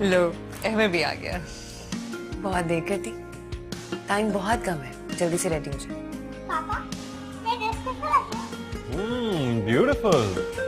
लो, अहमद भी आ गया। बहुत देर कर दी, टाइम बहुत कम है, जल्दी से रेडी हो जाए। पापा, मैं ड्रेस कैसा लग रहा है? ब्यूटीफुल।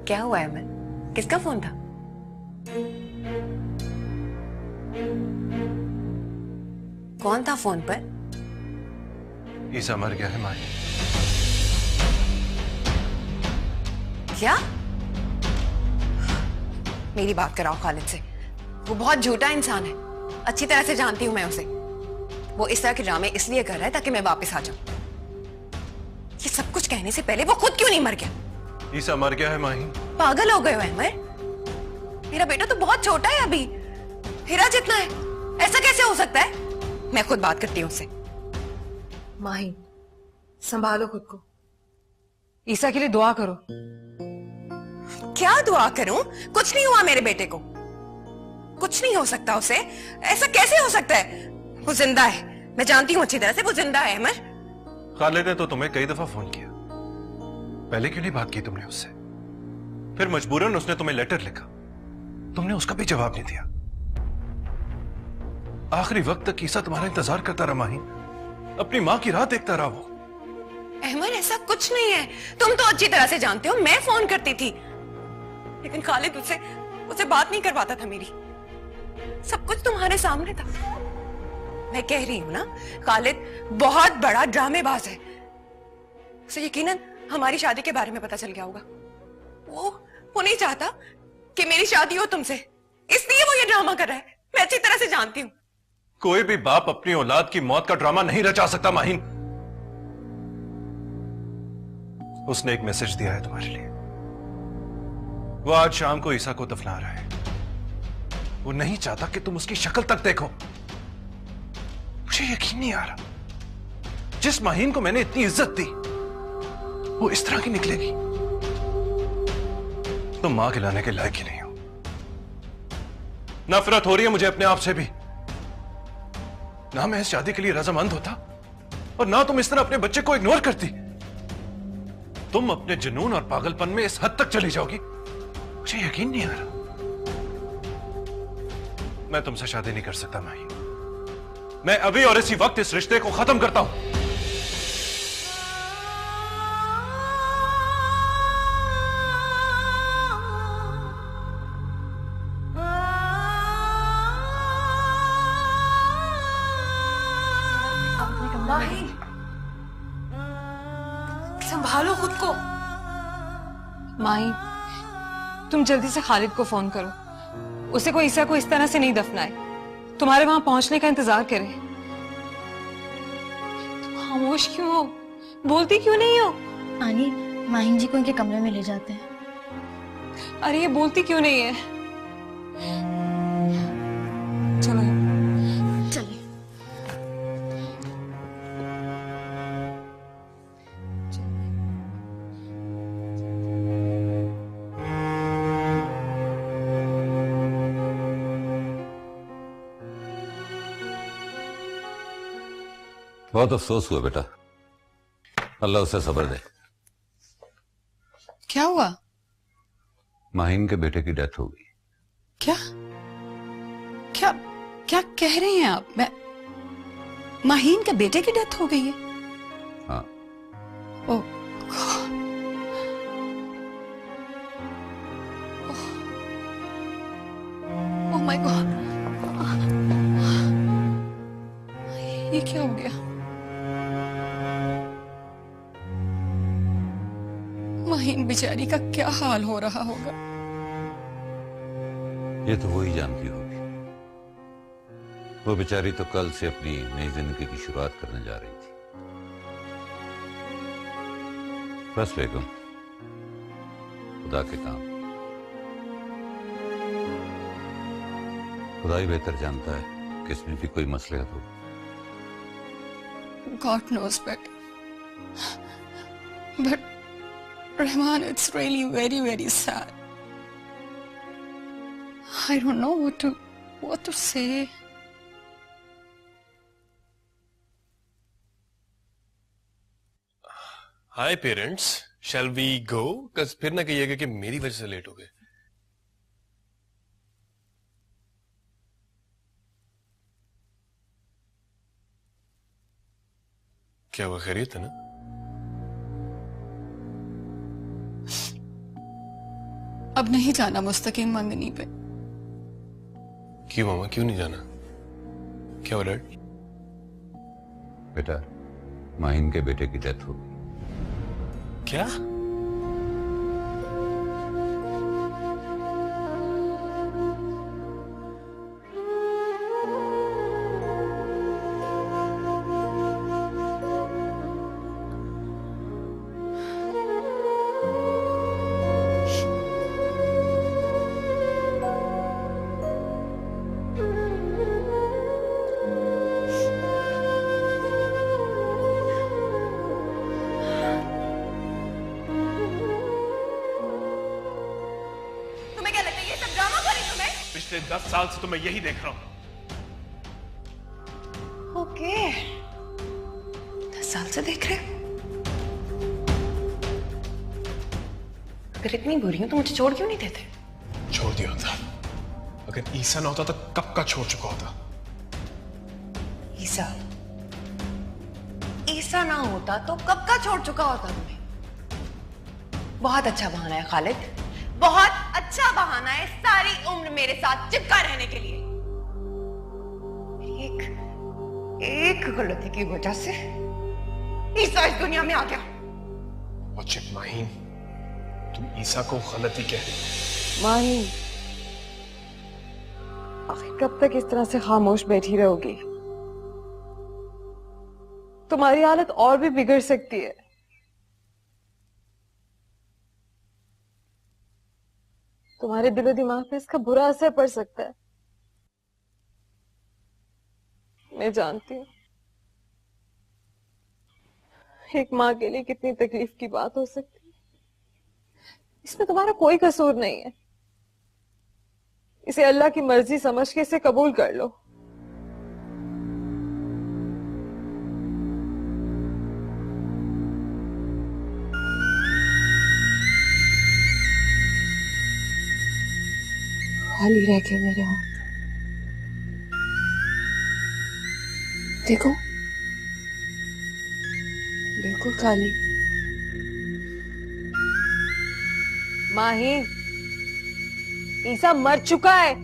क्या हुआ अहमद? किसका फोन था? कौन था फोन पर? ईसा मर गया है माही। क्या? मेरी बात कराओ खालिद से। वो बहुत झूठा इंसान है, अच्छी तरह से जानती हूं मैं उसे। वो इस तरह के ड्रामे इसलिए कर रहा है ताकि मैं वापस आ जाऊं। ये सब कुछ कहने से पहले वो खुद क्यों नहीं मर गया? ईसा मर गया है माही। पागल हो गए हो अहमद? मेरा बेटा तो बहुत छोटा है अभी, हीरा जितना है। ऐसा कैसे हो सकता है? मैं खुद बात करती हूँ उससे। माही, संभालो खुद को। ईसा के लिए दुआ करो। क्या दुआ करूं? कुछ नहीं हुआ मेरे बेटे को। कुछ नहीं हो सकता उसे। ऐसा कैसे हो सकता है? वो जिंदा है, मैं जानती हूँ अच्छी तरह से। वो जिंदा है अहमद। खालिद ने तो तुम्हें कई दफा फोन किया, पहले क्यों नहीं बात की तुमने उससे? फिर मजबूरन उसने तुम्हें लेटर लिखा, तुमने उसका भी जवाब नहीं दिया। आखिरी वक्त तक ईसा तुम्हारा इंतजार करता रहा माही, अपनी मां की राह देखता रहा वो। अहमद ऐसा कुछ नहीं है, तुम तो अच्छी तरह से जानते हो। मैं फोन करती थी, लेकिन खालिद उसे बात नहीं करवाता था मेरी। सब कुछ तुम्हारे सामने था। मैं कह रही हूं ना, खालिद बहुत बड़ा ड्रामेबाज है। उसे यकीनन हमारी शादी के बारे में पता चल गया होगा। वो नहीं चाहता कि मेरी शादी हो तुमसे, इसलिए वो ये ड्रामा कर रहा है। मैं अच्छी तरह से जानती हूं। कोई भी बाप अपनी औलाद की मौत का ड्रामा नहीं रचा सकता माहीन। उसने एक मैसेज दिया है तुम्हारे लिए। वो आज शाम को ईसा को दफना रहा है। वो नहीं चाहता कि तुम उसकी शक्ल तक देखो। मुझे यकीन नहीं आ रहा, जिस माहीन को मैंने इतनी इज्जत दी वो इस तरह की निकलेगी। तुम मां खिलाने के लायक ही नहीं हो। नफरत हो रही है मुझे अपने आप से भी। ना मैं इस शादी के लिए रजामंद होता, और ना तुम इस तरह अपने बच्चे को इग्नोर करती। तुम अपने जुनून और पागलपन में इस हद तक चली जाओगी, मुझे यकीन नहीं आ रहा। मैं तुमसे शादी नहीं कर सकता माही। मैं अभी और इसी वक्त इस रिश्ते को खत्म करता हूं। माही, संभालो खुद को। माही, तुम जल्दी से खालिद को फोन करो। उसे कोई ईसा को इस तरह से नहीं दफनाए। तुम्हारे वहां पहुंचने का इंतजार करे। तुम खामोश क्यों हो? बोलती क्यों नहीं हो? नानी, माहिन जी को इनके कमरे में ले जाते हैं। अरे ये बोलती क्यों नहीं है? चलो चलिए। बहुत अफसोस हुआ बेटा, अल्लाह उसे सब्र दे। क्या हुआ? माहीन के बेटे की डेथ हो गई। क्या क्या क्या कह रही हैं आप? माहीन के बेटे की डेथ हो गई है? हाँ। ओह गॉड। ओह माय गॉड, ये क्या हो गया? माहीन बेचारी का क्या हाल हो रहा होगा? ये तो वही जानती होगी। वो बेचारी तो कल से अपनी नई जिंदगी की शुरुआत करने जा रही थी। बस बेगम, खुदा के काम। खुदा ही बेहतर जानता है कि इसमें भी कोई मसलियत हो। God knows better. But Rahman, it's really very, very sad. I don't know what to say. Hi parents, shall we go? कस फिर ना कहिएगा कि मेरी वजह से लेट हो गए। क्या हुआ, खैरियत है ना? अब नहीं जाना मुस्तकीम मंगनी पे। क्यों मामा, क्यों नहीं जाना? क्या हुआ डैड? बेटा, माहिन के बेटे की डेथ हो गई। क्या? तुम्हें क्या लगता है ये सब ड्रामा कर रही तुम्हें? पिछले 10 साल से तो मैं यही देख रहा हूं। ओके, 10 साल से देख रहे हो। अगर इतनी बुरी हो तो मुझे छोड़ क्यों नहीं देते? छोड़ दिया होता। अगर ईसा ना होता तो कब का छोड़ चुका होता। ईसा ईसा ना होता तो कब का छोड़ चुका होता तुम्हें? बहुत अच्छा बहाना है खालिद, बहुत अच्छा बहाना है सारी उम्र मेरे साथ चिपका रहने के लिए। एक गलती की वजह से ईसा इस दुनिया में आ गया। और माहीन, तुम ईसा को गलती कह रही हो। माही, आखिर कब तक इस तरह से खामोश बैठी रहोगी? तुम्हारी हालत और भी बिगड़ सकती है। तुम्हारे दिलो दिमाग पे इसका बुरा असर पड़ सकता है। मैं जानती हूँ एक माँ के लिए कितनी तकलीफ की बात हो सकती है। इसमें तुम्हारा कोई कसूर नहीं है। इसे अल्लाह की मर्जी समझ के इसे कबूल कर लो। खाली रह के मेरे हाथ देखो, बिल्कुल खाली। माही, ईसा मर चुका है।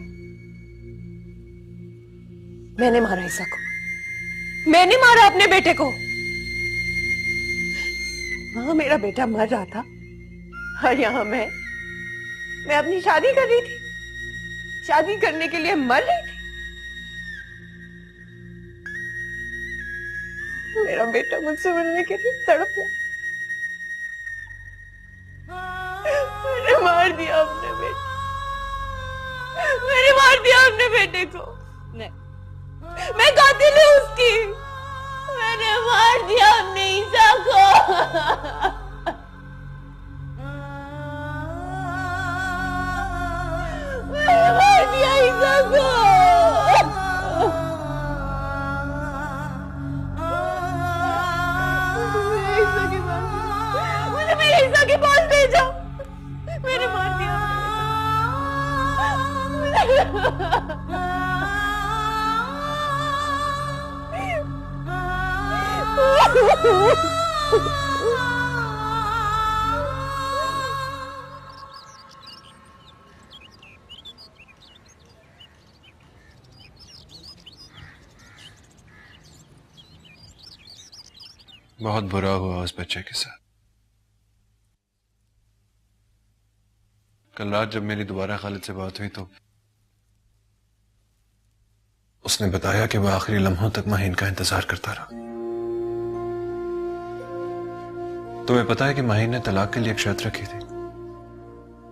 मैंने मारा ईसा को, मैंने मारा अपने बेटे को। वहां मेरा बेटा मर रहा था और यहाँ मैं अपनी शादी कर रही थी। शादी करने के लिए मर रही थी। मेरा बेटा मुझसे मिलने के लिए तड़प रहा। मैंने मार दिया अपने बेटे, मैंने मार दिया अपने बेटे को। नहीं, मैं कातिल हूँ उसकी। मैंने मार दिया अपने ईसा को। मैंने मार दिया ईसा को। मुझे मेरे ईसा के पास भेजा। मैंने मार दिया। बहुत बुरा हुआ उस बच्चे के साथ। कल रात जब मेरी दोबारा खालिद से बात हुई तो उसने बताया कि वह आखिरी लम्हों तक माहीन का इंतजार करता रहा। तुम्हें पता है कि माहीन ने तलाक के लिए एक शर्त रखी थी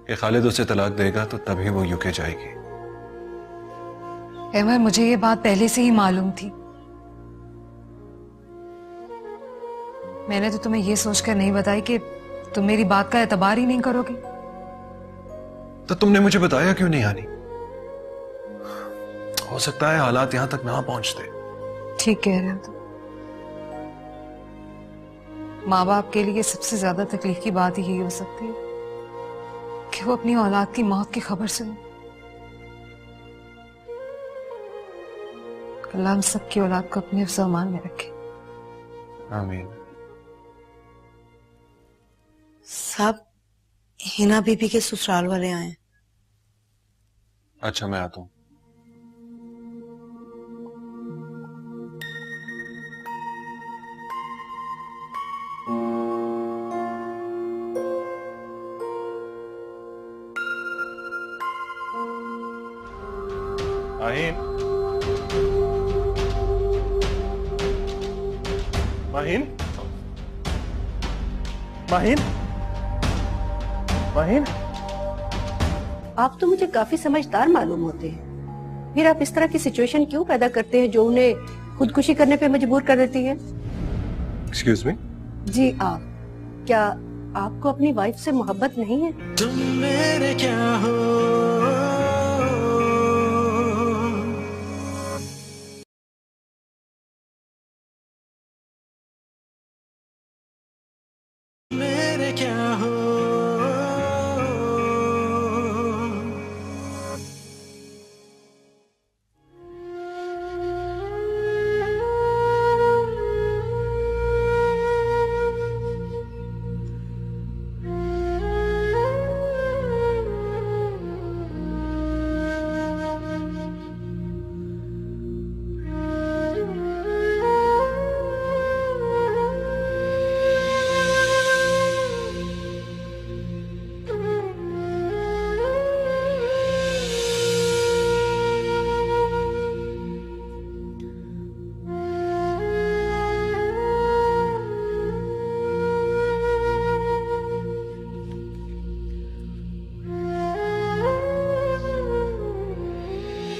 कि खालिद उसे तलाक देगा तो तभी वो यूके जाएगी। अहमद, मुझे ये बात पहले से ही मालूम थी। मैंने तो तुम्हें ये सोचकर नहीं बताई कि तुम मेरी बात का एतबार ही नहीं करोगे। तो तुमने मुझे बताया क्यों नहीं आनी? हो सकता है हालात यहां तक ना पहुंचते। ठीक कह रहे हो तुम। माँ बाप के लिए सबसे ज्यादा तकलीफ की बात यही हो सकती है कि वो अपनी औलाद की मौत की खबर सुने। अल्लाह हम सबकी औलाद को अपने हिफ्ज़ अमान में रखे। आमीन। साहब, हिना बीबी के ससुराल वाले आए। अच्छा, मैं आता हूं। माहीन, माहीन, माहीन, माहीन। आप तो मुझे काफी समझदार मालूम होते हैं, फिर आप इस तरह की सिचुएशन क्यों पैदा करते हैं जो उन्हें खुदकुशी करने पे मजबूर कर देती है? Excuse me? जी आप, क्या आपको अपनी वाइफ से मोहब्बत नहीं है? तुम मेरे क्या हो, मेरे क्या हो,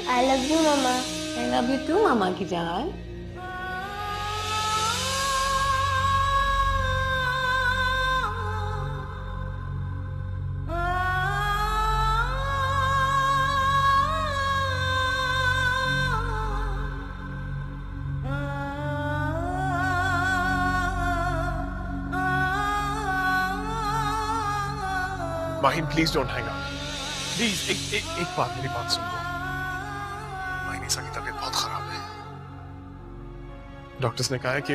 I love you mama. I love you too मामा की जान। Maheen, please don't hang up. Please एक बात, मेरी बात सुन लो। माहीन की तबीयत बहुत खराब है। डॉक्टर्स ने कहा है कि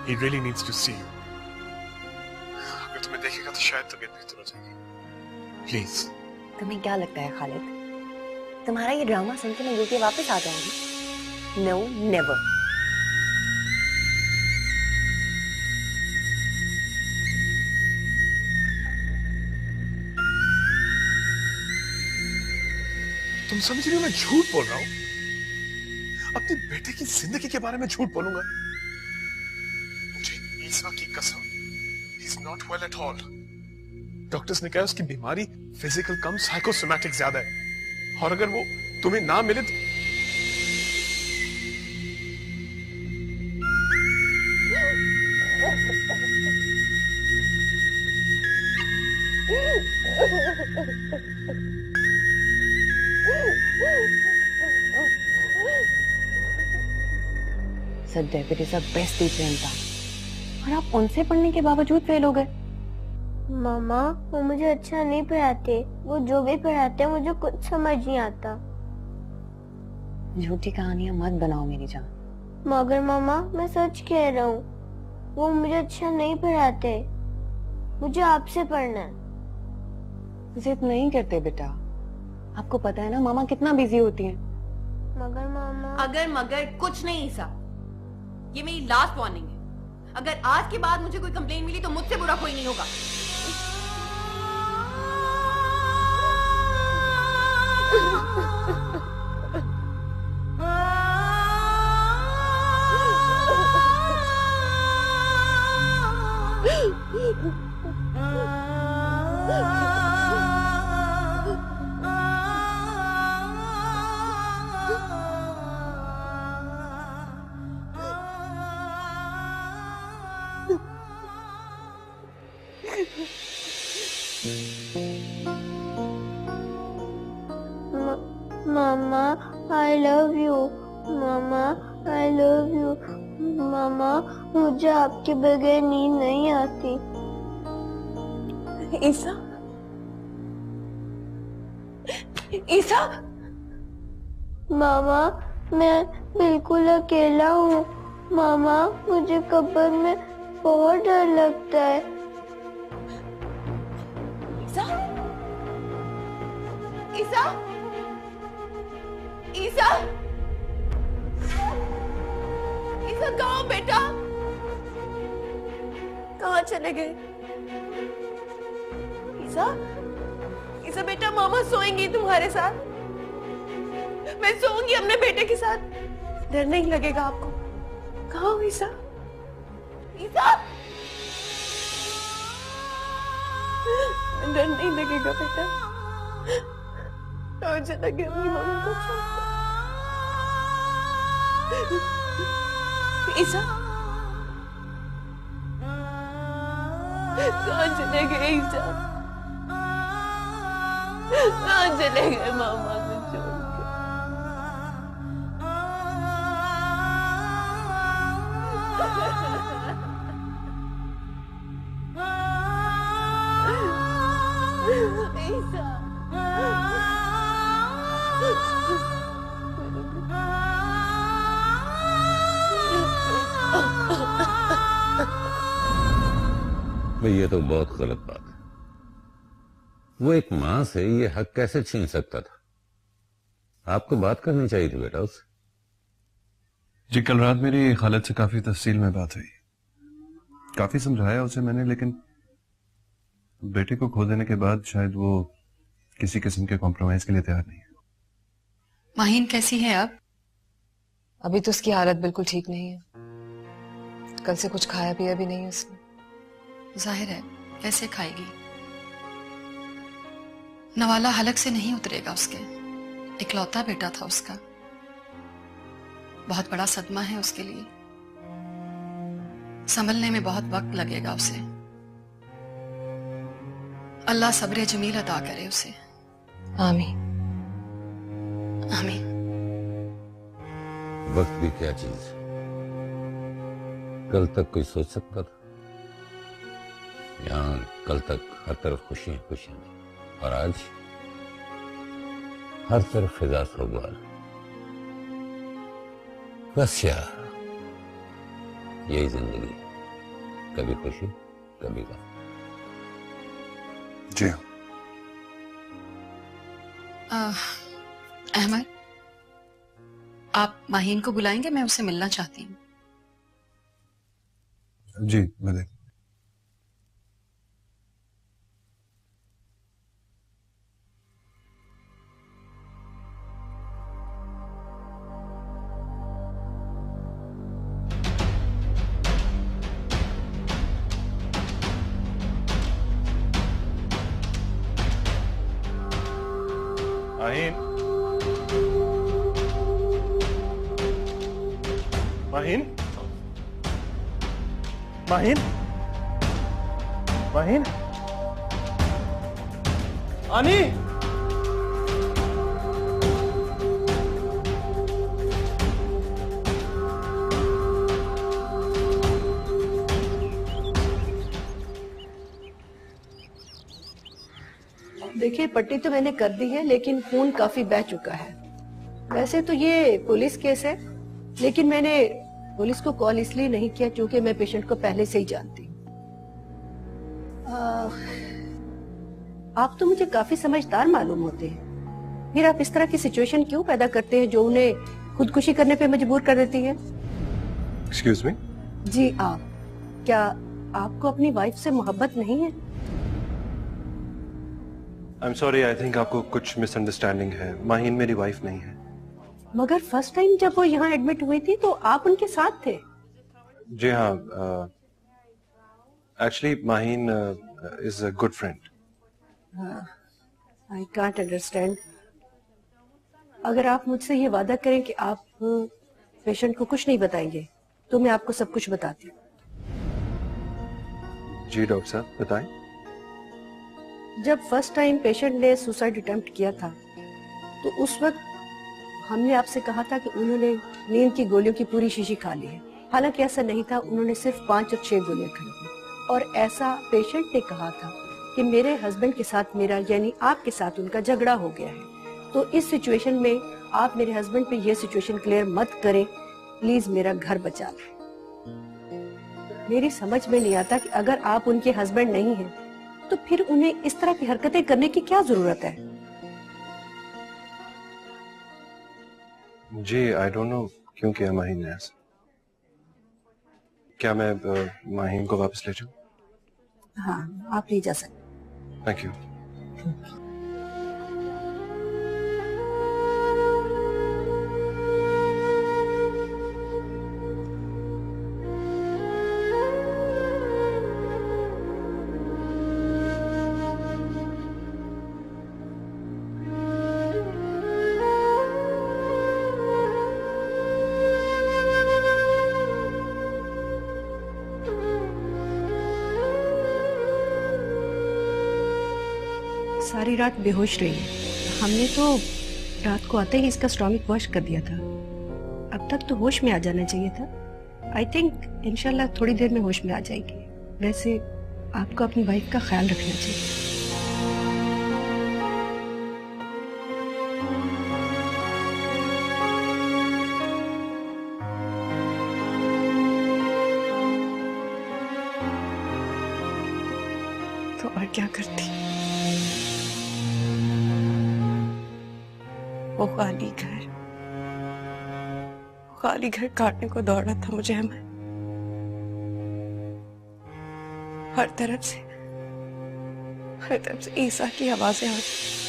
he really needs to see you। अगर तुम्हें देखेगा तो शायद तबीयत बेहतर हो जाएगी। प्लीज। तुम्हें क्या लगता है खालिद, तुम्हारा ये ड्रामा सुन के मैं यूके वापस आ जाऊंगी? No, never. तुम समझ रही हो मैं झूठ बोल रहा हूं? अपने बेटे की जिंदगी के बारे में झूठ बोलूंगा? मुझे ईसा की कसम, he is not well at all. Doctors ने कहा उसकी बीमारी फिजिकल कम साइकोसोमैटिक ज्यादा है, और अगर वो तुम्हें ना मिले तो sir David is a best teacher in town, और आप उनसे पढ़ने के बावजूद फेल हो गए। मामा, वो मुझे अच्छा नहीं पढ़ाते। वो जो भी पढ़ाते हैं मुझे कुछ समझ नहीं आता। झूठी कहानियां मत बनाओ मेरी जान। मगर मामा, मैं सच कह रहा हूँ, वो मुझे अच्छा नहीं पढ़ाते। मुझे आपसे पढ़ना है। जिद नहीं करते बेटा, आपको पता है ना मामा कितना बिजी होती हैं। मगर मामा, अगर मगर कुछ नहीं ईसा, ये मेरी लास्ट वार्निंग है। अगर आज के बाद मुझे कोई कंप्लेन मिली तो मुझसे बुरा कोई नहीं होगा। मामा आई लव यू। मामा मुझे आपके बगैर नींद नहीं आती। ईसा, ईसा, मामा मैं बिल्कुल अकेला हूँ। मामा मुझे कब्र में बहुत डर लगता है। ईसा, ईसा, ईसा, ईसा कहाँ हो बेटा? कहाँ चले गए? ईसा, ईसा बेटा मामा सोएंगी तुम्हारे साथ। मैं सोऊंगी अपने बेटे के साथ। डर नहीं लगेगा आपको? कहाँ हो ईसा? ईसा, डर नहीं लगेगा बेटा? मुझे लगे अपनी मम्मी को छोड़। ईसा, कहाँ चले गए ईसा? कहाँ चले गए मामा को छोड़ के? ईसा, भाई ये तो बहुत गलत बात है। वो एक मां से ये हक कैसे छीन सकता था? आपको बात करनी चाहिए थी बेटा उससे। जी कल रात मेरी खालिद से काफी तफसील में बात हुई, काफी समझाया उसे मैंने, लेकिन बेटे को खो देने के बाद शायद वो किसी किस्म के कॉम्प्रोमाइज के लिए तैयार नहीं है। माहीन कैसी है अब? अभी तो उसकी हालत बिल्कुल ठीक नहीं है। कल से कुछ खाया पिया भी नहीं है उसने। जाहिर है कैसे खाएगी? नवाला हलक से नहीं उतरेगा उसके। इकलौता बेटा था उसका। बहुत बड़ा सदमा है उसके लिए। संभलने में बहुत वक्त लगेगा उसे। अल्लाह सब्र जमील अता करे उसे। आमीन। आमीन। वक्त भी क्या चीज है? कल तक कोई सोच सकता था? यहाँ कल तक हर तरफ खुशियां खुशियां थी, और आज हर तरफ फिजा सोगवार। बस यार यही जिंदगी, कभी खुशी कभी गम। जी अहमद, आप माहीन को बुलाएंगे? मैं उससे मिलना चाहती हूँ। जी मिले। माहीन, माहीन, माहीन, माहीन, आनी। देखिए पट्टी तो मैंने कर दी है, लेकिन खून काफी बह चुका है। वैसे तो ये पुलिस केस है, लेकिन मैंने पुलिस को कॉल इसलिए नहीं किया क्योंकि मैं पेशेंट को पहले से ही जानती हूँ। आप तो मुझे काफी समझदार मालूम होते हैं। फिर आप इस तरह की सिचुएशन क्यों पैदा करते हैं जो उन्हें खुदकुशी करने पे मजबूर कर देती है? Excuse me? जी आप, क्या आपको अपनी वाइफ से मोहब्बत नहीं है? I am sorry, I think आपको कुछ मिसअंडरस्टैंडिंग है। माहीन मेरी वाइफ नहीं है। मगर फर्स्ट टाइम जब वो यहाँ एडमिट हुई थी तो आप उनके साथ थे। जी हाँ, actually Maheen is a good friend. I can't understand. अगर आप मुझसे ये वादा करें कि आप पेशेंट को कुछ नहीं बताएंगे तो मैं आपको सब कुछ बताती हूँ। जी डॉक्टर साहब बताएं। जब फर्स्ट टाइम पेशेंट ने सुसाइड अटेम्प्ट किया था तो उस वक्त हमने आपसे कहा था कि उन्होंने नींद की गोलियों की पूरी शीशी खा ली है। हालांकि ऐसा नहीं था, उन्होंने सिर्फ 5 और 6 गोलियां खाई थी। और ऐसा पेशेंट ने कहा था कि मेरे हस्बैंड के साथ मेरा यानी आपके साथ उनका झगड़ा हो गया है। तो इस सिचुएशन में आप मेरे हस्बैंड पे ये सिचुएशन क्लियर मत करें, प्लीज मेरा घर बचा लें। मेरी समझ में नहीं आता कि अगर आप उनके हस्बैंड नहीं हैं तो फिर उन्हें इस तरह की हरकतें करने की क्या जरूरत है। जी आई डोंट नो क्यों किया माहीन ने ऐसा। क्या मैं माहीन को वापस ले जाऊं? हाँ, आप ले जा सकते। Thank you. सारी रात बेहोश रही है। हमने तो रात को आते ही इसका स्टॉमिक वॉश कर दिया था। अब तक तो होश में आ जाना चाहिए था। आई थिंक इंशाल्लाह थोड़ी देर में होश में आ जाएगी। वैसे आपको अपनी वाइफ का ख्याल रखना चाहिए। तो और क्या करती, वो खाली घर काटने को दौड़ा था मुझे। हमें हर तरफ से ईसा की आवाजें आ रही।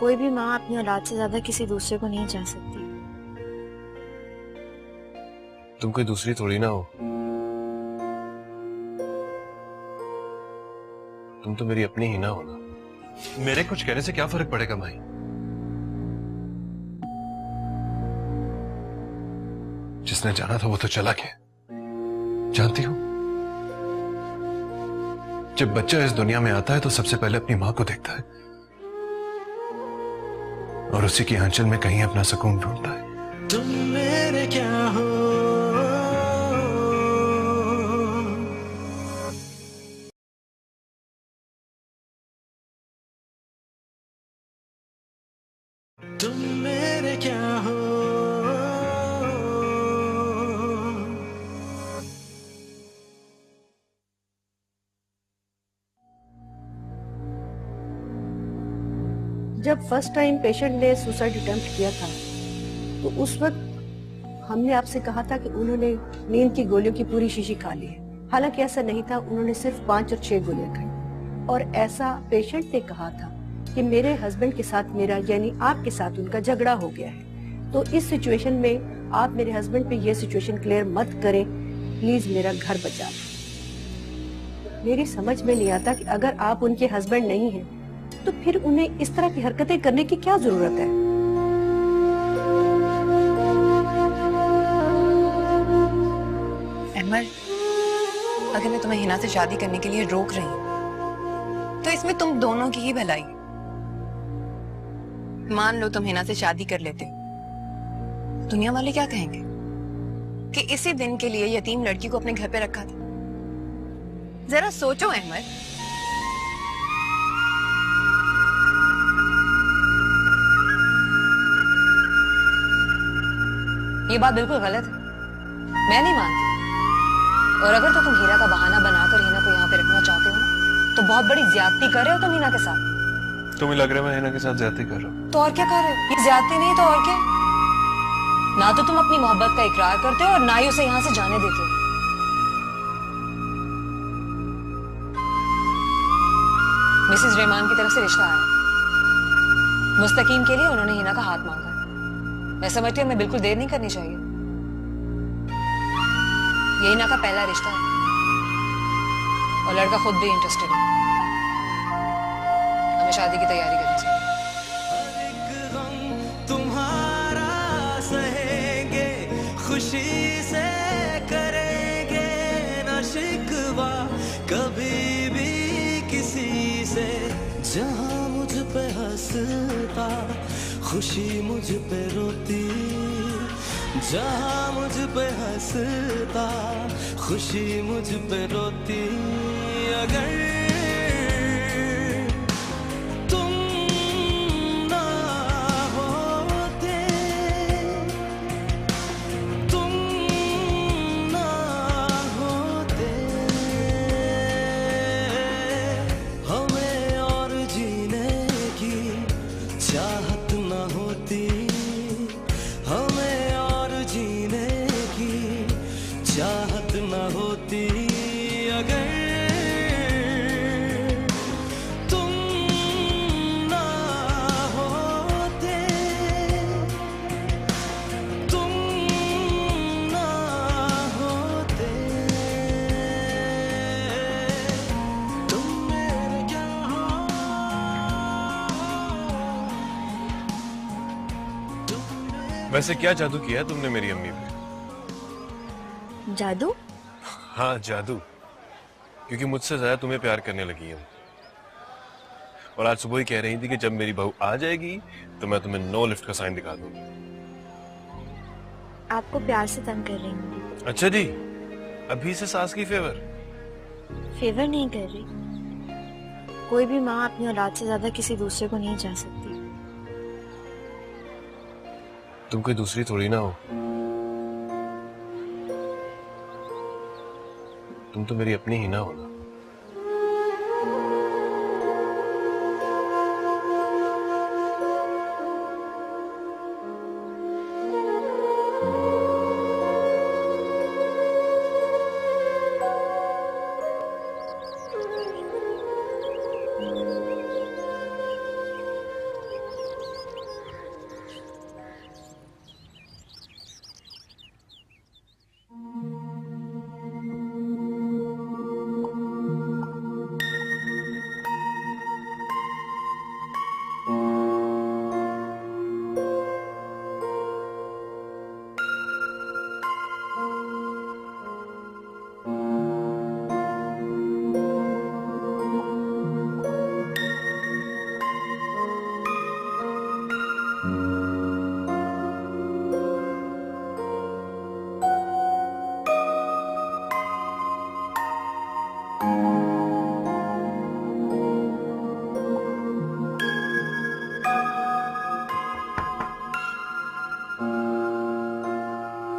कोई भी माँ अपनी औलाद से ज्यादा किसी दूसरे को नहीं चाह सकती। तुम कोई दूसरी थोड़ी ना हो, तुम तो मेरी अपनी ही ना हो ना। मेरे कुछ कहने से क्या फर्क पड़ेगा माही? जिसने जाना था वो तो चला गया। जानती हो, जब बच्चा इस दुनिया में आता है तो सबसे पहले अपनी मां को देखता है और उसी की आंचल में कहीं अपना सुकून ढूंढता है। तुम मेरे क्या हो, तुम मेरे क्या हो, जब फर्स्ट टाइम पेशेंट ने सुसाइड अटेम्प्ट किया था तो उस वक्त हमने आपसे कहा था कि उन्होंने नींद की गोलियों की पूरी शीशी खा ली है। हालांकि ऐसा नहीं था, उन्होंने सिर्फ 5 और 6 गोलियां खाई। और ऐसा पेशेंट ने कहा था कि मेरे हस्बैंड के साथ मेरा यानी आपके साथ उनका झगड़ा हो गया है। तो इस सिचुएशन में आप मेरे हस्बैंड पे ये सिचुएशन क्लियर मत करें, प्लीज मेरा घर बचा लें। मेरी समझ में नहीं आता कि अगर आप उनके हस्बैंड नहीं हैं तो फिर उन्हें इस तरह की हरकतें करने की क्या जरूरत है। अमर, अगर आखिर मैं तुम्हें हिना से शादी करने के लिए रोक रही हूँ, तो इसमें तुम दोनों की ही भलाई। मान लो तुम हिना से शादी कर लेते, दुनिया वाले क्या कहेंगे कि इसी दिन के लिए यतीम लड़की को अपने घर पे रखा था। जरा सोचो अहमद। ये बात बिल्कुल गलत है, मैं नहीं मानती। और अगर तो तुम हीरा का बहाना बनाकर हिना को यहाँ पे रखना चाहते हो ना, तो बहुत बड़ी ज्यादती कर रहे हो तुम हिना के साथ। तुम्हें लग रहा है मैं हिना के साथ ज्यादती कर रहा हूँ? तो और क्या कर रहे हो? ये ज्यादती नहीं तो और क्या? ना तो तुम अपनी मोहब्बत का इकरार करते हो और ना ही उसे यहाँ से जाने देते हो। मिसेस रेमान की तरफ से रिश्ता आया, मुस्तकीम के लिए उन्होंने हिना का हाथ मांगा। मैं समझती हूँ हमें बिल्कुल देर नहीं करनी चाहिए। ये हिना का पहला रिश्ता है और लड़का खुद भी इंटरेस्टेड है। हमें शादी की तैयारी करनी चाहिए। तुम्हारा सहेंगे, खुशी से करेंगे न शिकवा कभी भी किसी से। जहां मुझ पे हंसता खुशी मुझ पे रोती, जहां मुझ पे हंसता खुशी मुझ पे रोती। अगर तुम ना होते, तुम ना होते, हमें और जीने की चाहत ना होती, हमें और जीने की चाहत ना होती। अगर तुम ना होते, तुम ना होते, तुम मेरे क्या हो। वैसे क्या जादू किया है तुमने मेरी अम्मी पे? जादू? हाँ जादू, क्योंकि मुझसे ज्यादा तुम्हें प्यार करने लगी है। और आज सुबह ही कह रही थी कि जब मेरी बहू आ जाएगी तो मैं तुम्हें नो लिफ्ट का साइन दिखा दूंगी। आपको प्यार से तंग कर रही हूँ। अच्छा जी, अभी से सास की फेवर? फेवर नहीं कर रही। कोई भी माँ अपनी औलाद से ज्यादा किसी दूसरे को नहीं चाह सकती। तुम कोई दूसरी थोड़ी ना हो, तुम तो मेरी अपनी ही ना हो ना।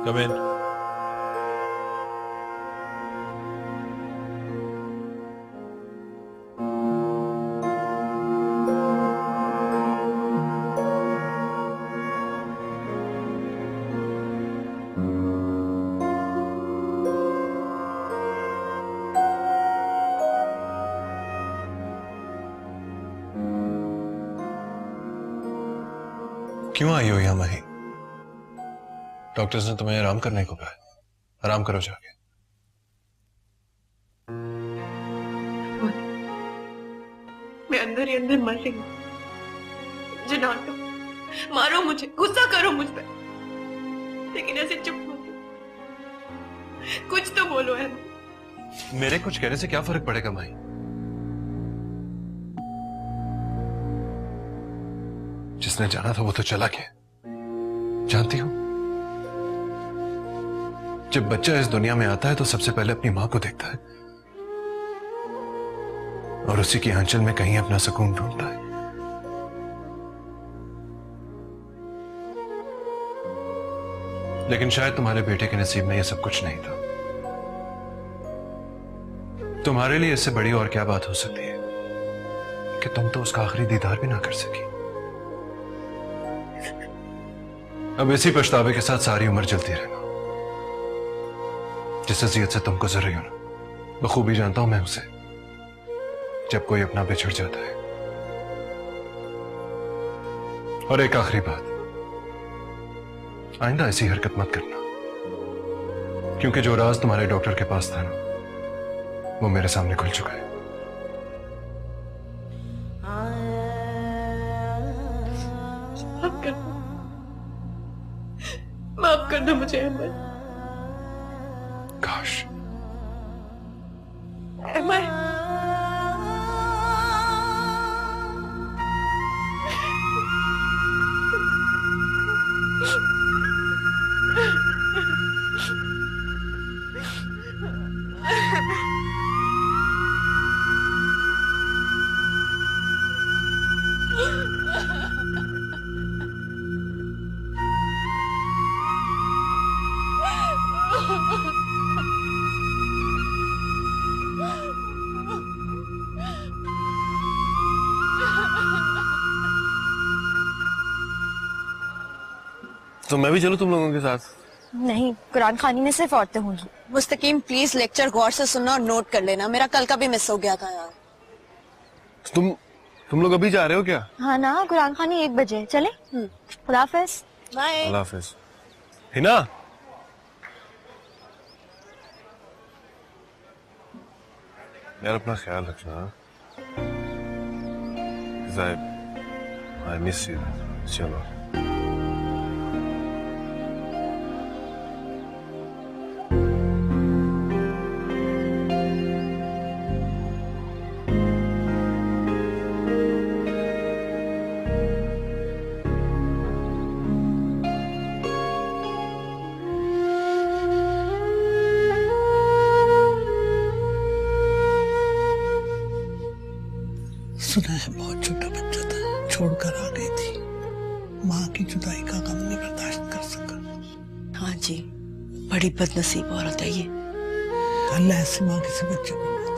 Come in. क्यों आई हो यहाँ माही? डॉक्टर्स ने तुम्हें आराम करने को कहा है, आराम करो जाके। मैं अंदर ही अंदर मर रही हूँ। जनाटो, मारो मुझे, गुस्सा करो मुझ पर, लेकिन ऐसे चुप मत। कुछ तो बोलो है। मेरे कुछ कहने से क्या फर्क पड़ेगा माही? जिसने जाना था वो तो चला गया। जानती हो, जब बच्चा इस दुनिया में आता है तो सबसे पहले अपनी मां को देखता है और उसी की आंचल में कहीं अपना सुकून ढूंढता है। लेकिन शायद तुम्हारे बेटे के नसीब में यह सब कुछ नहीं था। तुम्हारे लिए इससे बड़ी और क्या बात हो सकती है कि तुम तो उसका आखिरी दीदार भी ना कर सकी। अब इसी पछतावे के साथ सारी उम्र चलती रहना। जिस अज़ियत से तुम गुजर रही हो ना, बखूबी जानता हूं मैं उसे, जब कोई अपना बिछड़ जाता है। और एक आखिरी बात, आइंदा ऐसी हरकत मत करना, क्योंकि जो राज तुम्हारे डॉक्टर के पास था ना, वो मेरे सामने खुल चुका है। माफ करना मुझे अहमद। काश। अहमद, तो मैं भी चलूं तुम लोगों के साथ? नहीं, कुरान खानी में सिर्फ औरतें होंगी। मुस्तकीम प्लीज लेक्चर गौर से सुनना और नोट कर लेना, मेरा कल का भी मिस हो गया था यार। तुम लोग अभी जा रहे हो क्या? हाँ ना, कुरान खानी 1 बजे चले। खुदा हाफिज। बाय। अल्लाह हाफिज। हिना, यार अपना ख्याल रखना। I miss you. चलो। सुना है बहुत छोटा बच्चा था, छोड़कर आ गई थी। माँ की जुदाई का गम नहीं बर्दाश्त कर सका। हाँ जी, बड़ी बदनसीब औरत है ये। अल्लाह ऐसी माँ किसी बच्चे को ना दे।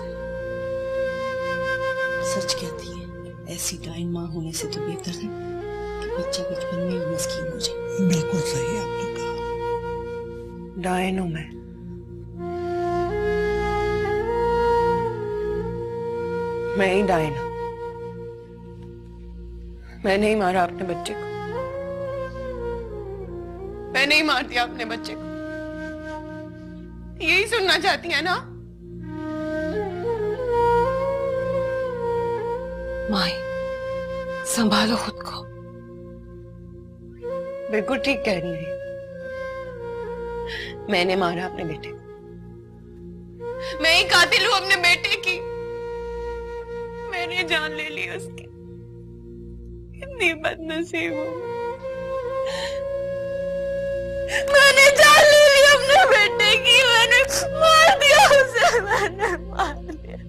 सच कहती है, ऐसी डाइन माँ होने से तो बेहतर है कि बच्चा बचपन में ही मस्कीन हो जाए। बिल्कुल सही आपने कहा। डाइन हूं मैं ही डाइन हूं। मैंने ही मारा अपने बच्चे को। मैंने ही मार दिया अपने बच्चे को। यही सुनना चाहती है ना? माई, संभालो खुद को। बिल्कुल ठीक कह रही है। मैंने मारा अपने बेटे को। मैं ही कातिल हूं अपने बेटे की। मैंने जान ले ली उसकी। इतनी बदनसीब हूं। मैंने जान ले ली अपने बेटे की। मैंने मार दिया उसे। मैंने मार दिया।